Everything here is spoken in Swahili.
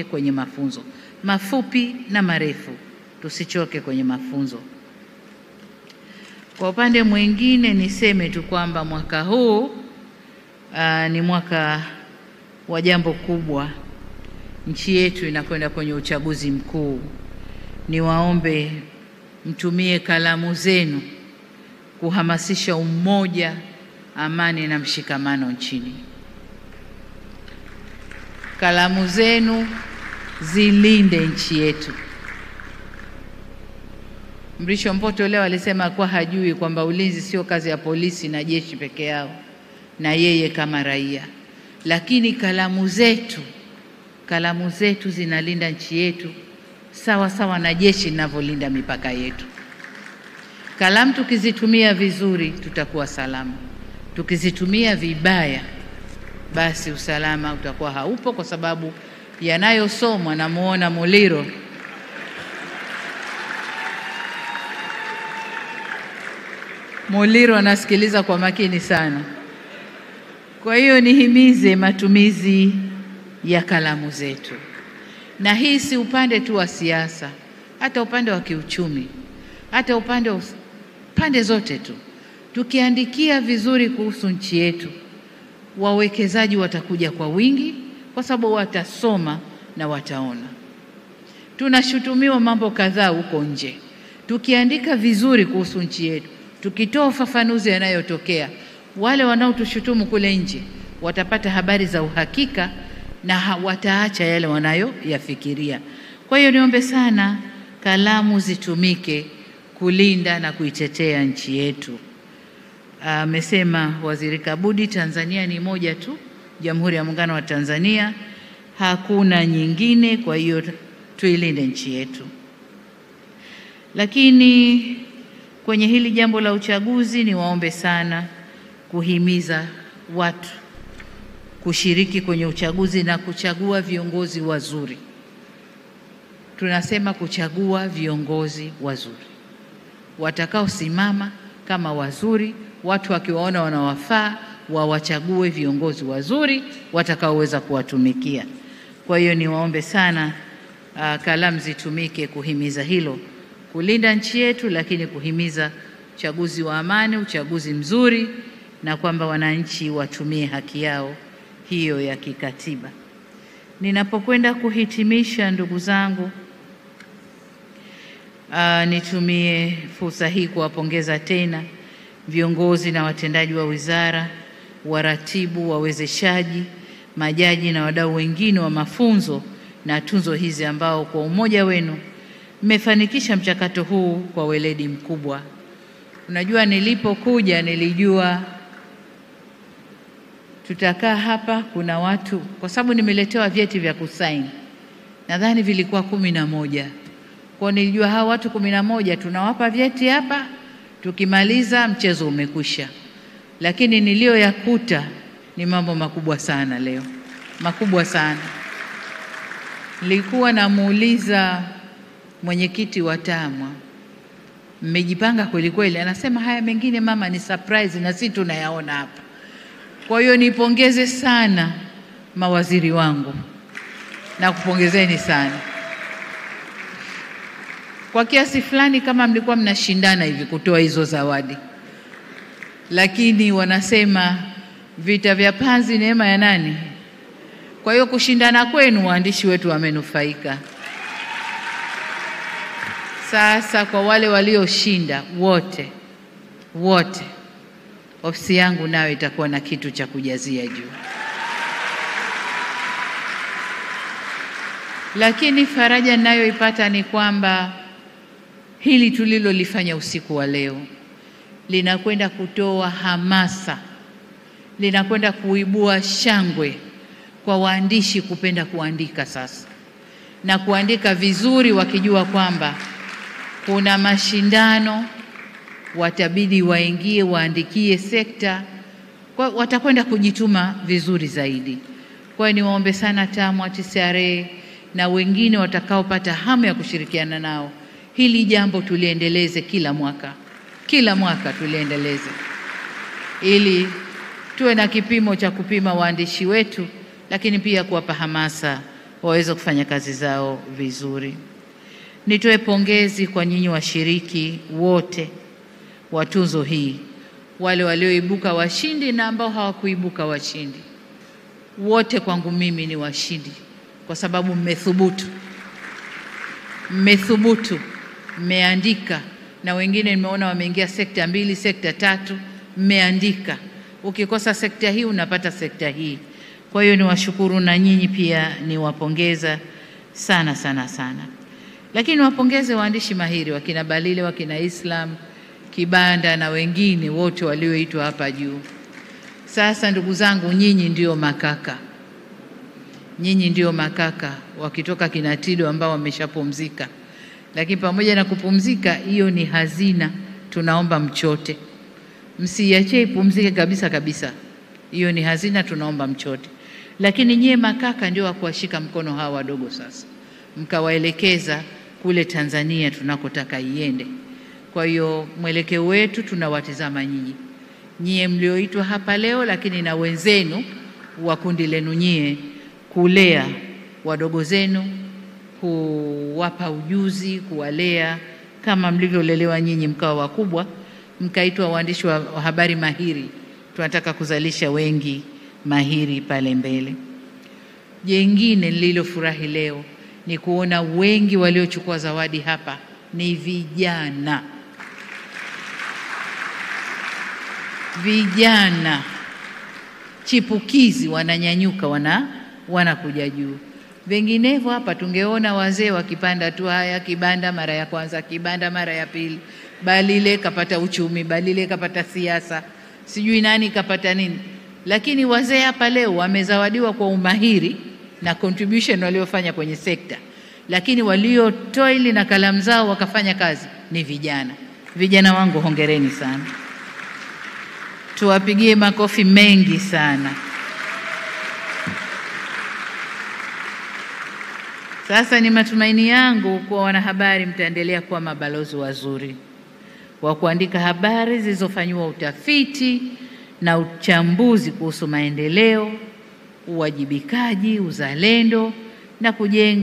kwenye mafunzo mafupi na marefu, tusichoke kwenye mafunzo. Kwa upande mwingine niseme tu kwamba mwaka huu ni mwaka wa jambo kubwa. Nchi yetu inakwenda kwenye uchaguzi mkuu. Niwaombe mtumie kalamu zenu kuhamasisha umoja, amani na mshikamano nchini. Kalamu zenu zilinde nchi yetu. Mrisho Mpoto leo alisema kwa hajui kwamba ulinzi sio kazi ya polisi na jeshi peke yao, na yeye kama raia. Lakini kalamu zetu zinalinda nchi yetu sawa sawa na jeshi linavyolinda mipaka yetu. Kalamu tukizitumia vizuri tutakuwa salama. Tukizitumia vibaya basi usalama utakuwa haupo, kwa sababu yanayosomwa, namuona Muliro anasikiliza kwa makini sana. Kwa hiyo nihimize matumizi ya kalamu zetu. Na hii si upande tu wa siasa, hata upande wa kiuchumi, hata pande zote tu. Tukiandikia vizuri kuhusu nchi yetu, wawekezaji watakuja kwa wingi, kwa sababu watasoma na wataona. Tunashutumiwa mambo kadhaa huko nje. Tukiandika vizuri kuhusu nchi yetu, tukitoa ufafanuzi yanayotokea, wale wanaotushutumu kule nje watapata habari za uhakika na wataacha yale wanayoyafikiria. Kwa hiyo niombe sana kalamu zitumike kulinda na kuitetea nchi yetu. Amesema Waziri Kabudi, Tanzania ni moja tu, Jamhuri ya Muungano wa Tanzania, hakuna nyingine. Kwa hiyo tuilinde nchi yetu. Lakini kwenye hili jambo la uchaguzi, niwaombe sana kuhimiza watu kushiriki kwenye uchaguzi na kuchagua viongozi wazuri. Tunasema kuchagua viongozi wazuri watakaosimama kama wazuri, watu wakiwaona wanawafaa wawachague viongozi wazuri watakaoweza kuwatumikia. Kwa hiyo niwaombe sana kalamu zitumike kuhimiza hilo, kulinda nchi yetu, lakini kuhimiza uchaguzi wa amani, uchaguzi mzuri, na kwamba wananchi watumie haki yao hiyo ya kikatiba. Ninapokwenda kuhitimisha, ndugu zangu, nitumie fursa hii kuwapongeza tena viongozi na watendaji wa wizara, waratibu, wawezeshaji, majaji na wadau wengine wa mafunzo na tunzo hizi ambao kwa umoja wenu mmefanikisha mchakato huu kwa weledi mkubwa. Unajua, nilipokuja nilijua tutakaa hapa kuna watu, kwa sababu nimeletewa vyeti vya kusaini, nadhani vilikuwa 11. Kwa nilijua hawa watu 11 tunawapa vyeti hapa, tukimaliza mchezo umekwisha. Lakini niliyoyakuta ni mambo makubwa sana leo, makubwa sana. Nilikuwa namuuliza mwenyekiti wa TAMWA, mmejipanga kweli kweli? Anasema haya mengine mama ni surprise na sisi tunayaona hapa. Kwa hiyo nipongeze sana mawaziri wangu, na kupongezeni sana. Kwa kiasi fulani kama mlikuwa mnashindana hivi kutoa hizo zawadi, lakini wanasema vita vya panzi neema ya nani? Kwa hiyo kushindana kwenu waandishi wetu wamenufaika. Sasa kwa wale walioshinda wote, ofisi yangu nayo itakuwa na kitu cha kujazia juu. Lakini faraja ninayoipata ni kwamba hili tulilolifanya usiku wa leo linakwenda kutoa hamasa, linakwenda kuibua shangwe kwa waandishi kupenda kuandika sasa, na kuandika vizuri, wakijua kwamba kuna mashindano, watabidi waingie waandikie sekta, kwa watakwenda kujituma vizuri zaidi. Kwa hiyo niwaombe sana TAMWA, TCRA na wengine watakaopata hamu ya kushirikiana nao, hili jambo tuliendeleze kila mwaka tuliendeleze, ili tuwe na kipimo cha kupima waandishi wetu, lakini pia kuwapa hamasa waweze kufanya kazi zao vizuri. Nitoe pongezi kwa nyinyi washiriki wote wa tuzo hii, wale walioibuka washindi na ambao hawakuibuka washindi. Wote kwangu mimi ni washindi kwa sababu mmethubutu, mmeandika, na wengine nimeona wameingia sekta 2, sekta 3, mmeandika. Ukikosa sekta hii unapata sekta hii. Kwa hiyo niwashukuru, na nyinyi pia niwapongeza sana sana sana. Lakini wapongeze waandishi mahiri wakina Balile, wakina Islam, Kibanda na wengine wote walioitwa hapa juu. Sasa ndugu zangu, nyinyi ndio makaka. Nyinyi ndio makaka wakitoka kina Tido ambao wameshapumzika. Lakini pamoja na kupumzika, hiyo ni hazina, tunaomba mchote. Msiache ipumzike kabisa kabisa. Hiyo ni hazina, tunaomba mchote. Lakini nyie makaka ndio wa kuwashika mkono hawa wadogo sasa, mkawaelekeza kule Tanzania tunakotaka iende. Kwa hiyo mwelekeo wetu tunawatizama nyinyi. Nyie mlioitwa hapa leo, lakini na wenzenu wa kundi lenu nyie, kulea wadogo zenu, kuwapa ujuzi, kuwalea kama mlivyolelewa nyinyi mkawa wakubwa, mkaitwa waandishi wa habari mahiri. Tunataka kuzalisha wengi mahiri pale mbele. Jengine nililofurahi leo ni kuona wengi waliochukua zawadi hapa ni vijana. Vijana chipukizi wananyanyuka, wanakuja juu. Vinginevyo hapa tungeona wazee wakipanda tu, haya Kibanda mara ya kwanza, Kibanda mara ya pili, Balile kapata uchumi, Balile kapata siasa, sijui nani kapata nini. Lakini wazee hapa leo wamezawadiwa kwa umahiri na contribution waliofanya kwenye sekta, lakini waliotoili na kalamu zao wakafanya kazi ni vijana. Vijana wangu, hongereni sana, tuwapigie makofi mengi sana. Sasa ni matumaini yangu kuwa wanahabari mtaendelea kuwa mabalozi wazuri wa kuandika habari zilizofanywa utafiti na uchambuzi kuhusu maendeleo, uwajibikaji, uzalendo na kujenga